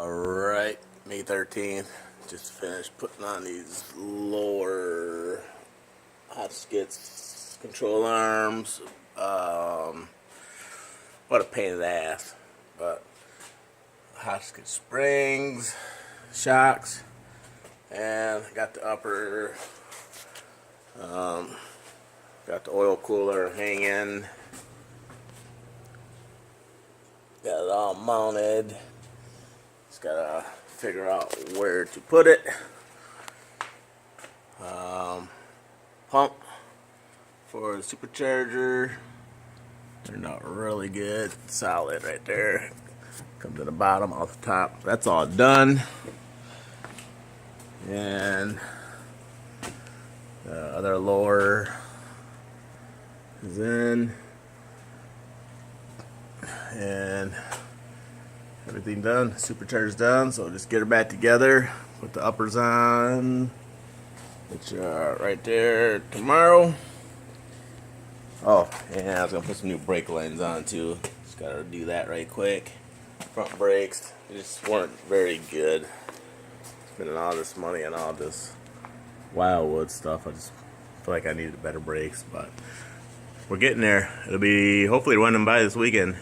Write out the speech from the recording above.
Alright, May 13th. Just finished putting on these lower Hotchkis control arms. What a pain in the ass. But Hotchkis springs, shocks, and got the upper, got the oil cooler hanging. Got it all mounted. Just gotta figure out where to put it. Pump for the SuperCharger turned out really good, solid right there. Come to the bottom, off the top. That's all done. And the other lower is in, and everything done. SuperCharger's done, so just get her back together. Put the uppers on, which are right there tomorrow. Oh, and I was gonna put some new brake lines on too. Just gotta do that right quick. Front brakes just weren't very good. Spending all this money on all this Wildwood stuff. I just feel like I needed better brakes, but we're getting there. It'll be hopefully running by this weekend.